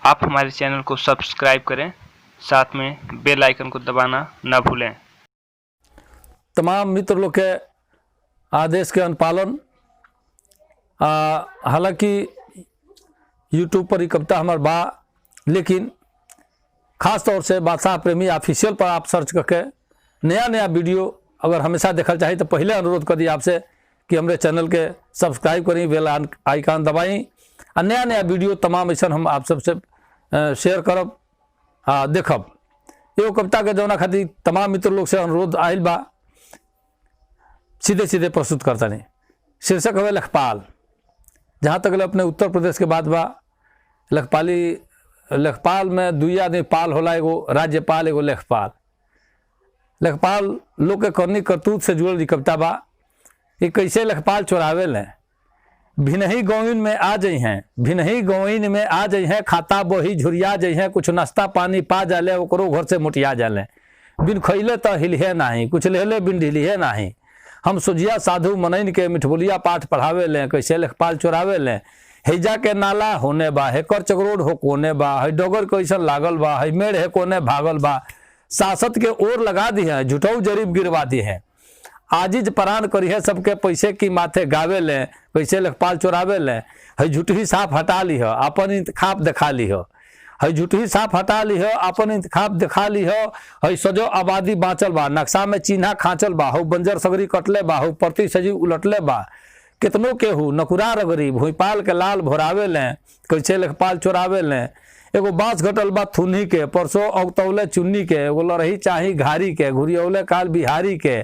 आप हमारे चैनल को सब्सक्राइब करें, साथ में बेल आइकन को दबाना न भूलें। तमाम मित्र लोग के आदेश के अनुपालन, हालांकि यूट्यूब पर ही कविता हमार बा, लेकिन ख़ास तौर से बादशाह प्रेमी ऑफिशियल पर आप सर्च करके नया वीडियो अगर हमेशा देखना चाहिए तो पहले अनुरोध कर दी आपसे कि हमारे चैनल के सब्सक्राइब करें, बेल आइकन दबाई और नया वीडियो तमाम ऐसा हम आप सबसे शेयर करब देखब। एगो कविता के जौना खातिर तमाम मित्र लोग से अनुरोध आयल बा, सीधे प्रस्तुत करता नहीं। शीर्षक है लेखपाल। जहाँ तक अपने उत्तर प्रदेश के बाद बा, लेखपाल में दुई आदमी पाल होला, एगो राज्यपाल एगो लेखपाल। लेखपाल लोग के करनी करतूत से जुड़ल कविता बा। ये कैसे लेखपाल चोरावे लें, भिनही गौइन में आ जाइ हैं, भिनही गौइन में आ जाइ हैं, खाता बही झुरिया जाइ हैं, कुछ नाश्ता पानी पा जाले ओकरो घर से मुटिया जाले, बिन खैले तो हिलहे नाही, कुछ लेले बिन ढिलिहे नाही, हम सुजिया साधु मनैन के मिठबुलिया पाठ पढ़ावे लें। कैसे लेखपाल चोरावे लें, हैजा के नाला होने बा, हेकर चकरोड हो कोने बा, है डगर कैसन लागल बा, है मेड़ है कोने भागल बा, सासत के ओर लगा दी है, झुठौ जरीब गिरवा दी है, आजिज परान करी है, सबके पैसे की माथे गावे लें। कैसे लेखपाल चोरावे लें, है झूठी साफ हटा ली है, अपन इंतखाब दिखा ली है झूठी साफ हटा ली है, अपन इंतखाब दिखा ली है सजो आबादी बाँचल बा, नक्शा में चिन्हा खाँचल बा, हो बंजर सगरी कटले बा, हो प्रति सजीव उलटले बा, कितनों के हु नकुरा रगरी, भूपाल के लाल भोरावे लें। कैसे लेखपाल चोरावे लें, एगो बाँस घटल बा थुन्ही के, परसों औतौले चुन्नी के, एगो लड़ही चाही घारी के, घुरियौले काल बिहारी के,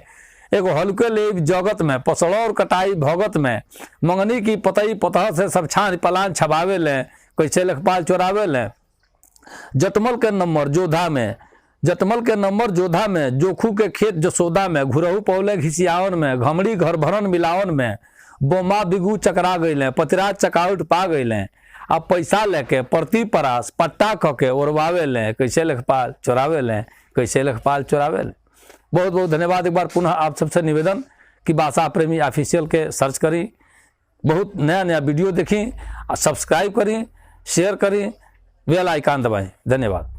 एगो हल्के ले जगत में, पसड़ौर कटाई भगत में, मंगनी की पतई पतह से सब छान पलान छबावे लें। कैसे लेखपाल चोरावे लें, जटमल के नंबर जोधा में, जटमल के नंबर जोधा में, जोखू के खेत जसोदा में, घुरहू पौले घिसियावन में, घमड़ी घर भरन मिलावन में, बोमा बिगू चकरा गई, पतिराज चकाउट पा गई, अब पैसा लेके प्रति परास पट्टा कके ओरवावे लें। कैसे लेखपाल चोरावे लें, कैसे लेखपाल चोरावे लें। बहुत बहुत धन्यवाद। एक बार पुनः आप सबसे निवेदन कि बादशाह प्रेमी ऑफिशियल के सर्च करी, बहुत नया वीडियो देखी, सब्सक्राइब करी, शेयर करी, बेल आइकन दबाएं। धन्यवाद।